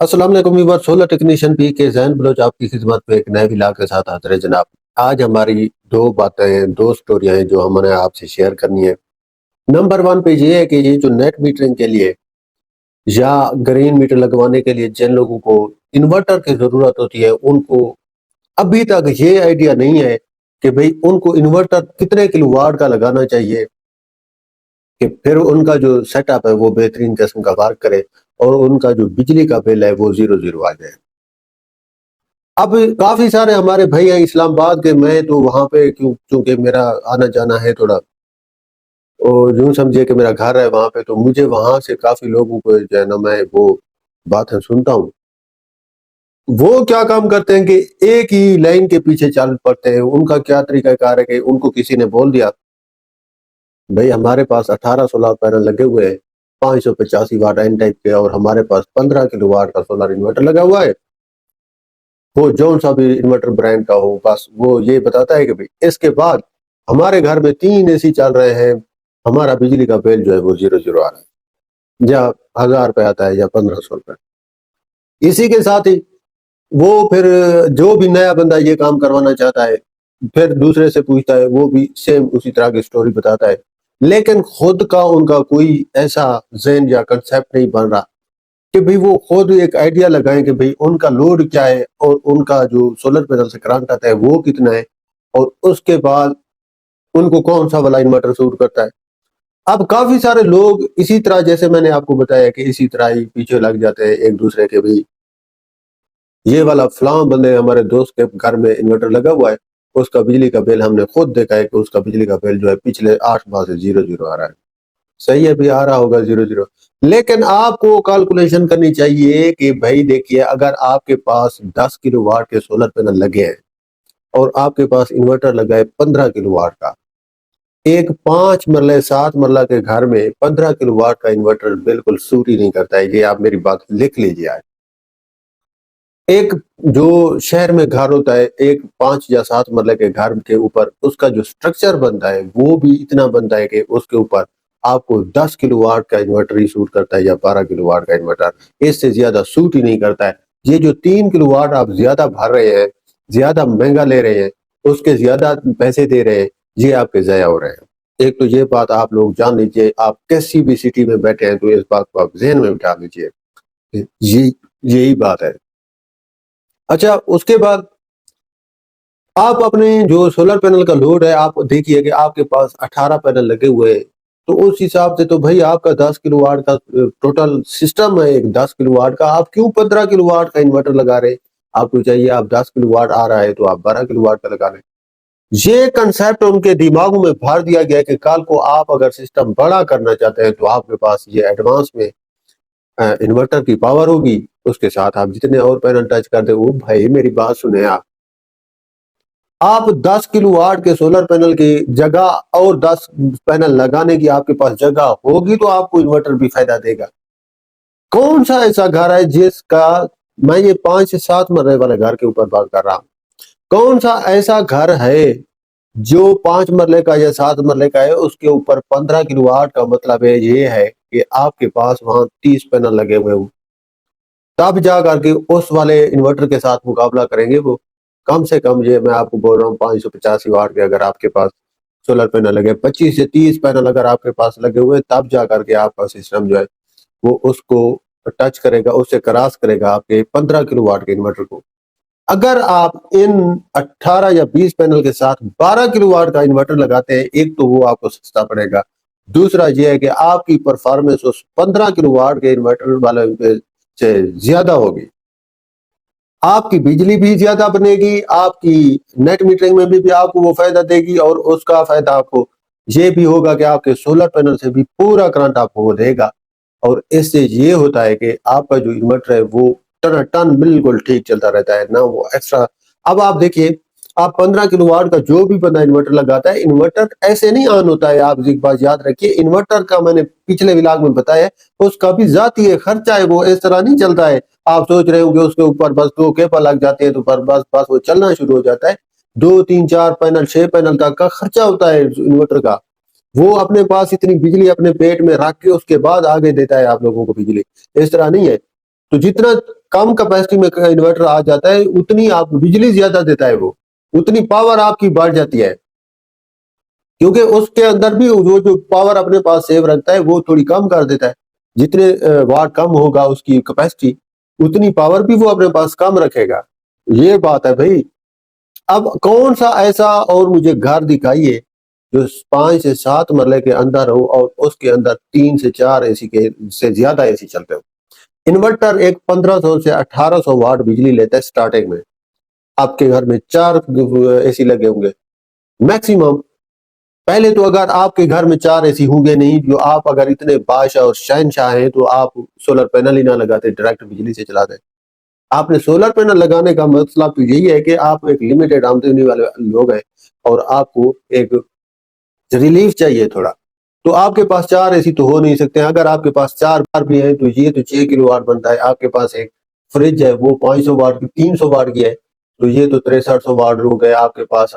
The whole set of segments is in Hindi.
अस्सलाम वालेकुम व्यूअर्स, सोलर टेक्नीशियन पी के जैन बलोच आपकी खिदमत में एक नए व्लॉग के साथ हाजिर है जनाब। आज हमारी दो बातें, दो स्टोरियां हैं जो हमने आपसे शेयर करनी है। नंबर वन पे ये है कि ये जो नेट मीटरिंग के लिए या ग्रीन मीटर लगवाने के लिए जिन लोगों को इन्वर्टर की जरूरत होती है, उनको अभी तक ये आइडिया नहीं है कि भाई उनको इन्वर्टर कितने किलोवाट का लगाना चाहिए कि फिर उनका जो सेटअप है वो बेहतरीन किस्म का वर्क करे और उनका जो बिजली का बिल है वो जीरो जीरो आ जाए। अब काफी सारे हमारे भाई हैं इस्लामाबाद के, मैं तो वहां पे क्योंकि मेरा आना जाना है थोड़ा, और यूं समझिए कि मेरा घर है वहां पे, तो मुझे वहां से काफी लोगों को जो है ना, मैं वो बातें सुनता हूँ। वो क्या काम करते हैं कि एक ही लाइन के पीछे चल पड़ते हैं। उनका क्या तरीका कार है कि उनको किसी ने बोल दिया भाई हमारे पास 18 सोलर पैनल लगे हुए हैं, 585 वाट एन टाइप के, और हमारे पास 15 किलोवाट का सोलर इन्वर्टर लगा हुआ है। वो जौन सा भी इन्वर्टर ब्रांड का हो, बस वो ये बताता है कि भाई इसके बाद हमारे घर में 3 एसी चल रहे हैं, हमारा बिजली का बिल जो है वो जीरो जीरो आ रहा है, या 1000 रुपये आता है या 1500 रुपये। इसी के साथ ही वो फिर जो भी नया बंदा ये काम करवाना चाहता है फिर दूसरे से पूछता है, वो भी सेम उसी तरह की स्टोरी बताता है, लेकिन खुद का उनका कोई ऐसा ज़हन या कंसेप्ट नहीं बन रहा कि भाई वो खुद एक आइडिया लगाएं कि भाई उनका लोड क्या है और उनका जो सोलर पैनल से करंट आता है वो कितना है, और उसके बाद उनको कौन सा वाला इन्वर्टर सूट करता है। अब काफी सारे लोग इसी तरह, जैसे मैंने आपको बताया कि इसी तरह ही पीछे लग जाते हैं एक दूसरे के, भाई ये वाला फलां बंदे हमारे दोस्त के घर में इन्वर्टर लगा हुआ है, उसका बिजली का बिल हमने खुद देखा है कि उसका बिजली का बिल जो है पिछले 8 माह से जीरो जीरो आ रहा है। सही है, भी आ रहा होगा जीरो जीरो, लेकिन आपको कैलकुलेशन करनी चाहिए कि भाई देखिए, अगर आपके पास 10 किलोवाट के सोलर पैनल लगे हैं और आपके पास इन्वर्टर लगा है 15 किलोवाट का, एक 5 मरले 7 मरला के घर में 15 किलोवाट का इन्वर्टर बिल्कुल सूट ही नहीं करता है। ये आप मेरी बात लिख लीजिए आज। एक जो शहर में घर होता है, एक 5 या 7 मरले के घर के ऊपर उसका जो स्ट्रक्चर बनता है वो भी इतना बनता है कि उसके ऊपर आपको 10 किलोवाट का इन्वर्टर ही सूट करता है या 12 किलोवाट का इन्वर्टर, इससे ज्यादा सूट ही नहीं करता है। ये जो 3 किलोवाट आप ज्यादा भर रहे हैं, ज्यादा महंगा ले रहे हैं, उसके ज्यादा पैसे दे रहे हैं, ये आपके जया हो रहे हैं। एक तो ये बात आप लोग जान लीजिए, आप किसी भी सिटी में बैठे हैं तो इस बात को आप जहन में बिठा लीजिए, ये यही बात है। अच्छा, उसके बाद आप अपने जो सोलर पैनल का लोड है, आप देखिए कि आपके पास 18 पैनल लगे हुए हैं, तो उस हिसाब से तो भाई आपका 10 किलोवाट का टोटल सिस्टम है, एक 10 किलोवाट का। आप क्यों 15 किलोवाट का इन्वर्टर लगा रहे हैं? आपको चाहिए, आप 10 किलोवाट आ रहा है तो आप 12 किलोवाट का लगा रहे हैं। ये कंसेप्ट उनके दिमागों में भर दिया गया कि कल को आप अगर सिस्टम बड़ा करना चाहते हैं तो आपके पास ये एडवांस में इन्वर्टर की पावर होगी, उसके साथ आप जितने और पैनल टच कर दे। वो भाई मेरी बात सुने, आप 10 किलोवाट के सोलर पैनल की जगह और 10 पैनल लगाने की आपके पास जगह होगी तो आपको इन्वर्टर भी फायदा देगा। कौन सा ऐसा घर है जिसका, मैं ये 5 से 7 मरले वाले घर के ऊपर बात कर रहा हूँ, कौन सा ऐसा घर है जो 5 मरले का या 7 मरले का है, उसके ऊपर 15 किलोवाट का मतलब है ये है कि आपके पास वहां 30 पैनल लगे हुए हो, तब जा करके उस वाले इन्वर्टर के साथ मुकाबला करेंगे वो। कम से कम ये मैं आपको बोल रहा हूँ, 585 वाट के अगर आपके पास सोलर पैनल लगे, 25 से 30 पैनल अगर आपके पास लगे हुए, तब जा करके आपका सिस्टम जो है वो उसको टच करेगा, उससे क्रॉस करेगा आपके 15 किलोवाट के इन्वर्टर को। अगर आप इन 18 या 20 पैनल के साथ 12 किलोवाट का इन्वर्टर लगाते हैं, एक तो वो आपको सस्ता पड़ेगा, दूसरा ये है कि आपकी परफॉर्मेंस उस 15 किलोवाट के इन्वर्टर वाले से ज्यादा होगी, आपकी बिजली भी ज्यादा बनेगी, आपकी नेट मीटरिंग में भी आपको वो फायदा देगी, और उसका फायदा आपको ये भी होगा कि आपके सोलर पैनल से भी पूरा करंट आपको वो देगा। और इससे ये होता है कि आपका जो इन्वर्टर है वो टन टन बिल्कुल ठीक चलता रहता है ना, वो एक्स्ट्रा। अब आप देखिए, आप 15 किलोवाट का जो भी बंदा इन्वर्टर लगाता है, इन्वर्टर ऐसे नहीं ऑन होता है। आप एक बात याद रखिए, इन्वर्टर का मैंने पिछले विलाग में बताया है, उसका भी जाती है खर्चा है, वो इस तरह नहीं चलता है। आप सोच रहे हो कि उसके ऊपर बस 2 केबल लग जाते हैं तो पर बस बस वो चलना शुरू हो जाता है। 2 3 4 पैनल 6 पैनल तक का खर्चा होता है इन्वर्टर का। वो अपने पास इतनी बिजली अपने पेट में रख के उसके बाद आगे देता है आप लोगों को बिजली, इस तरह नहीं है। तो जितना कम कैपेसिटी में इन्वर्टर आ जाता है, उतनी आप बिजली ज्यादा देता है, वो उतनी पावर आपकी बढ़ जाती है, क्योंकि उसके अंदर भी वो जो पावर अपने पास सेव रखता है वो थोड़ी कम कर देता है। जितने वाट कम होगा उसकी कैपेसिटी, उतनी पावर भी वो अपने पास कम रखेगा। ये बात है भाई। अब कौन सा ऐसा और मुझे घर दिखाइए जो 5 से 7 मरले के अंदर हो और उसके अंदर 3 से 4 एसी के से ज्यादा एसी चलते हो। इन्वर्टर एक 1500 से 1800 वाट बिजली लेता है स्टार्टिंग में। आपके घर में 4 एसी लगे होंगे मैक्सिमम। पहले तो अगर आपके घर में 4 एसी होंगे नहीं, जो आप अगर इतने बादशाह और शहनशाह हैं तो आप सोलर पैनल ही ना लगाते, डायरेक्ट बिजली से चलाते। आपने सोलर पैनल लगाने का मतलब तो यही है कि आप एक लिमिटेड आमदनी वाले लोग हैं और आपको एक रिलीफ चाहिए थोड़ा। तो आपके पास 4 एसी तो हो नहीं सकते। अगर आपके पास 4 कार भी है तो ये तो 6 किलोवाट बनता है। आपके पास एक फ्रिज है वो 500 वाट की 300 वाट की है, तो ये तो 6300 वाट हो गए। आपके पास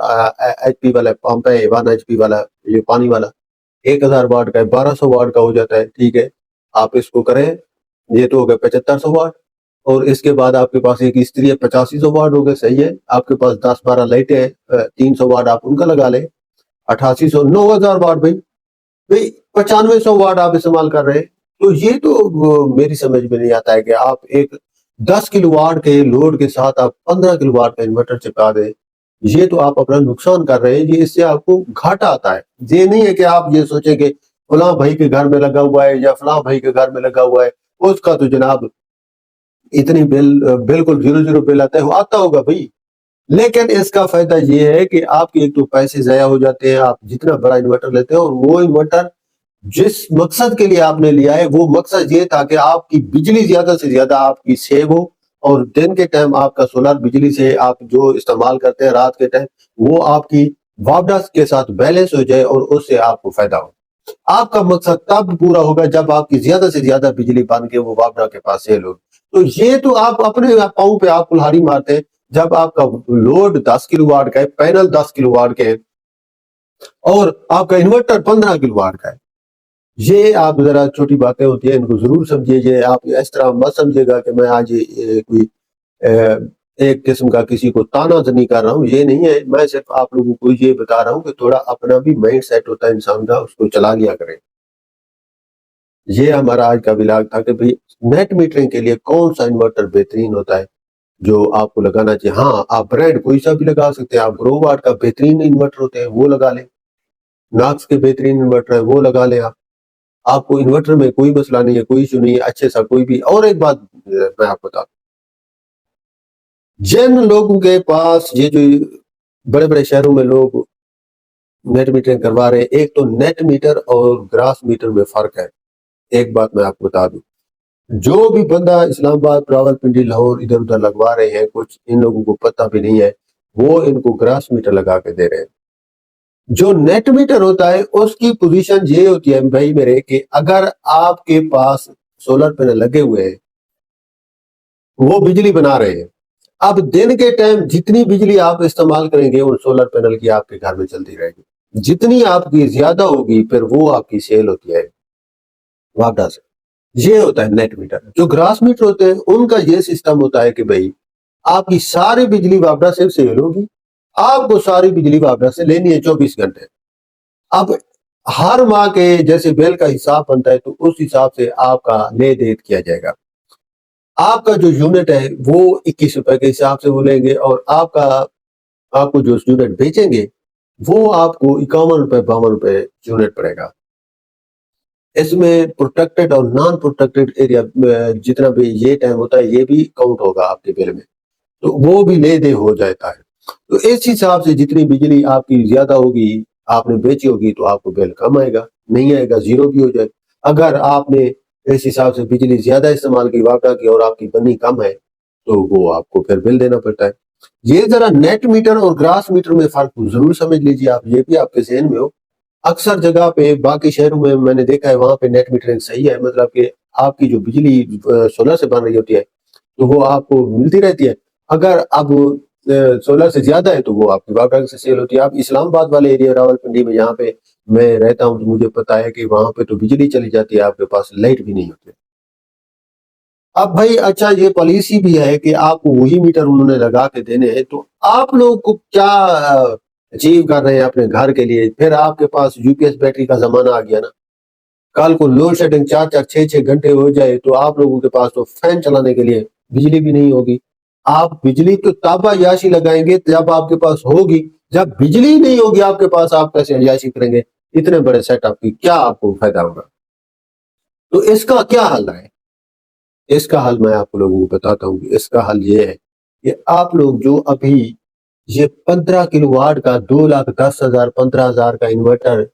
एचपी वाला पंप है, 1 HP वाला, ये पानी वाला 1000 वाट का है, 1200 वाट का हो जाता है। ठीक है, आप इसको करें, ये तो हो गए 7500 वाट। और इसके बाद आपके पास एक स्त्री है, 8500 वाट हो गए। सही है, आपके पास 10-12 लाइटें हैं, 300 वाट आप उनका लगा लें, 8800, 9000 वाट भाई। भाई 9500 वाट आप इस्तेमाल कर रहे हैं। तो ये तो मेरी समझ में नहीं आता है कि आप एक 10 किलोवाट के लोड के साथ आप 15 किलोवाट का इन्वर्टर चिपका दें। ये तो आप अपना नुकसान कर रहे हैं, ये इससे आपको घाटा आता है। ये नहीं है कि आप ये सोचें कि फलां भाई के घर में लगा हुआ है या फलां भाई के घर में लगा हुआ है, उसका तो जनाब इतनी बिल्कुल जीरो जीरो बिल आता है, वो आता होगा भाई। लेकिन इसका फायदा ये है कि आपके एक तो पैसे ज़ाया हो जाते हैं, आप जितना बड़ा इन्वर्टर लेते हो, और वो इन्वर्टर जिस मकसद के लिए आपने लिया है वो मकसद ये था कि आपकी बिजली ज्यादा से ज्यादा आपकी सेव हो, और दिन के टाइम आपका सोलर बिजली से आप जो इस्तेमाल करते हैं रात के टाइम, वो आपकी वापडा के साथ बैलेंस हो जाए और उससे आपको फायदा हो। आपका मकसद तब पूरा होगा जब आपकी ज्यादा से ज्यादा बिजली बन के वो वापडा के पास सेल हो। तो ये तो आप अपने पाँव पे आप कुल्हाड़ी मारते हैं जब आपका लोड 10 किलोवाट का है, पैनल 10 किलोवाट के हैं और आपका इन्वर्टर 15 किलोवाट का है। ये आप जरा छोटी बातें होती है, इनको जरूर समझिए। ये आप इस तरह मत समझिएगा कि मैं आज कोई एक किस्म का किसी को ताना नहीं कर रहा हूँ, ये नहीं है। मैं सिर्फ आप लोगों को ये बता रहा हूँ कि थोड़ा अपना भी माइंड सेट होता है इंसान का, उसको चला लिया करें। ये हमारा आज का विलाग था कि भाई नेट मीटरिंग के लिए कौन सा इन्वर्टर बेहतरीन होता है जो आपको लगाना चाहिए। हाँ, आप ब्रांड कोई सा भी लगा सकते हैं। आप ग्रोवाट का बेहतरीन इन्वर्टर होते हैं वो लगा लें, नॉक्स के बेहतरीन इन्वर्टर है वो लगा लें। आप आपको इन्वर्टर में कोई मसला नहीं है, कोई इशू नहीं है, अच्छे सा कोई भी। और एक बात मैं आपको बता, जिन लोगों के पास ये जो बड़े बड़े शहरों में लोग नेट मीटरिंग करवा रहे हैं, एक तो नेट मीटर और ग्रास मीटर में फर्क है। एक बात मैं आपको बता दूं, जो भी बंदा इस्लामाबाद, रावलपिंडी, लाहौर इधर उधर लगवा रहे हैं, कुछ इन लोगों को पता भी नहीं है, वो इनको ग्रास मीटर लगा के दे रहे हैं। जो नेट मीटर होता है उसकी पोजीशन ये होती है भाई मेरे, कि अगर आपके पास सोलर पैनल लगे हुए हैं, वो बिजली बना रहे हैं, अब दिन के टाइम जितनी बिजली आप इस्तेमाल करेंगे उन सोलर पैनल की आपके घर में चलती रहेगी। जितनी आपकी ज्यादा होगी फिर वो आपकी सेल होती है वापडा से। ये होता है नेट मीटर। जो ग्रास मीटर होते हैं उनका ये सिस्टम होता है कि भाई आपकी सारी बिजली वापडा से सेल होगी, आपको सारी बिजली वापडा से लेनी है 24 घंटे। अब हर माह के जैसे बिल का हिसाब बनता है तो उस हिसाब से आपका ले देत किया जाएगा। आपका जो यूनिट है वो 21 रुपए के हिसाब से वो लेंगे, और आपको जो यूनिट बेचेंगे वो आपको 51 रुपए 52 रुपए यूनिट पड़ेगा। इसमें प्रोटेक्टेड और नॉन प्रोटेक्टेड एरिया जितना भी ये टाइम होता है ये भी काउंट होगा आपके बिल में, तो वो भी ले दे हो जाता है। तो इस हिसाब से जितनी बिजली आपकी ज्यादा होगी, आपने बेची होगी, तो आपको बिल कम आएगा, नहीं आएगा जीरो भी हो जाए। अगर आपने इस हिसाब से बिजली ज्यादा इस्तेमाल की, वापडा की, और आपकी बनी कम है, तो वो आपको फिर बिल देना पड़ता है। ये जरा नेट मीटर और ग्रास मीटर में फर्क जरूर समझ लीजिए आप, ये भी आपके जहन में हो। अक्सर जगह पे बाकी शहरों में मैंने देखा है वहां पे नेट मीटरिंग सही है, मतलब कि आपकी जो बिजली सोलर से बन रही होती है तो वो आपको मिलती रहती है। अगर अब 16 से ज्यादा है तो वो आपकी वापडा से सेल होती है। आप इस्लामाबाद वाले एरिया, रावलपिंडी में जहाँ पे मैं रहता हूँ, तो मुझे पता है कि वहां पे तो बिजली चली जाती है, आपके पास लाइट भी नहीं होती। अब भाई अच्छा ये पॉलिसी भी है कि आपको वही मीटर उन्होंने लगा के देने हैं, तो आप लोग को क्या अचीव कर रहे हैं अपने घर के लिए? फिर आपके पास यूपीएस बैटरी का जमाना आ गया ना। कल को लोड शेडिंग 4-4 6-6 घंटे हो जाए तो आप लोगों के पास तो फैन चलाने के लिए बिजली भी नहीं होगी। आप बिजली तो तब अय्याशी लगाएंगे जब आपके पास होगी। जब बिजली ही नहीं होगी आपके पास, आप कैसे अय्याशी करेंगे? इतने बड़े सेटअप की क्या आपको फायदा होगा? तो इसका क्या हल है? इसका हल मैं आप लोगों को बताता हूँ। इसका हल ये है कि आप लोग जो अभी ये 15 किलोवाट का 2,10,000 15,000 का इन्वर्टर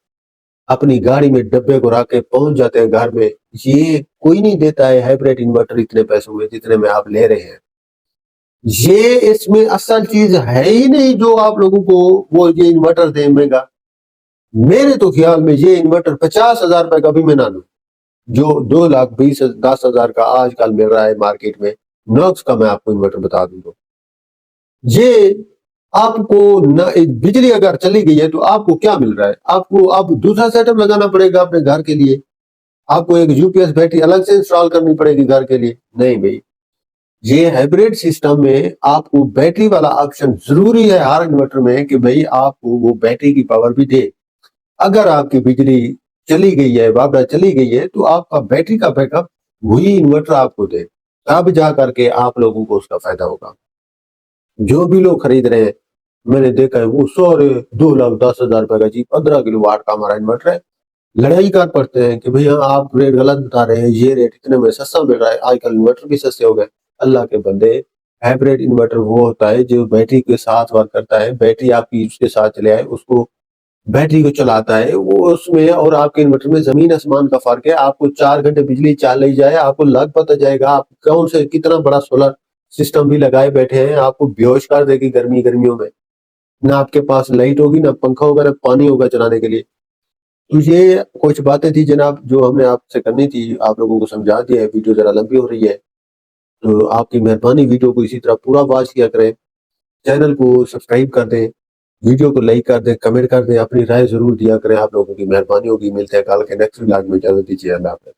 अपनी गाड़ी में डब्बे को रख के पहुंच जाते हैं घर में, ये कोई नहीं देता है हाइब्रिड इन्वर्टर इतने पैसों में जितने में आप ले रहे हैं। ये इसमें असल चीज है ही नहीं जो आप लोगों को वो ये इन्वर्टर देगा। मेरे तो ख्याल में ये इन्वर्टर 50,000 रुपए का भी मैं ना लूं, जो 2,20,10,000 का आजकल मिल रहा है मार्केट में। नॉक्स का मैं आपको इन्वर्टर बता दूं तो ये आपको न, बिजली अगर चली गई है तो आपको क्या मिल रहा है? आपको अब दूसरा सेटअप लगाना पड़ेगा अपने घर के लिए। आपको एक यूपीएस बैटरी अलग से इंस्टॉल करनी पड़ेगी घर के लिए। नहीं भाई, ये हाइब्रिड सिस्टम में आपको बैटरी वाला ऑप्शन जरूरी है हर इन्वर्टर में कि भाई आपको वो बैटरी की पावर भी दे। अगर आपकी बिजली चली गई है, बाबरा चली गई है, तो आपका बैटरी का बैकअप वही इन्वर्टर आपको दे, तब जा करके आप लोगों को उसका फायदा होगा। जो भी लोग खरीद रहे हैं मैंने देखा है वो सारे 2,10,000 रुपए का जी 15 किलो वाट का हमारा इन्वर्टर है। लड़ाई कर पड़ते हैं कि भैया आप रेट गलत बता रहे हैं, ये रेट इतने में सस्ता मिल रहा है। आजकल इन्वर्टर भी सस्ते हो गए। अल्लाह के बंदे, हाइब्रिड इन्वर्टर वो होता है जो बैटरी के साथ वर्क करता है। बैटरी आपकी उसके साथ चले आए, उसको बैटरी को चलाता है वो उसमें, और आपके इन्वर्टर में जमीन आसमान का फर्क है। आपको 4 घंटे बिजली चली जाए, आपको लग पता जाएगा आप कौन से कितना बड़ा सोलर सिस्टम भी लगाए बैठे हैं। आपको बेहोश कर देगी गर्मियों में। ना आपके पास लाइट होगी, ना पंखा होगा, ना पानी होगा चलाने के लिए। तो ये कुछ बातें थी जनाब जो हमने आपसे करनी थी, आप लोगों को समझा दिया है। वीडियो जरा लंबी हो रही है तो आपकी मेहरबानी वीडियो को इसी तरह पूरा वॉच किया करें। चैनल को सब्सक्राइब कर दें, वीडियो को लाइक कर दें, कमेंट कर दें, अपनी राय जरूर दिया करें। आप लोगों की मेहरबानी होगी। मिलते हैं कल के नेक्स्ट व्लॉग में। इजाजत दीजिए। अल्लाह हाफ़िज़।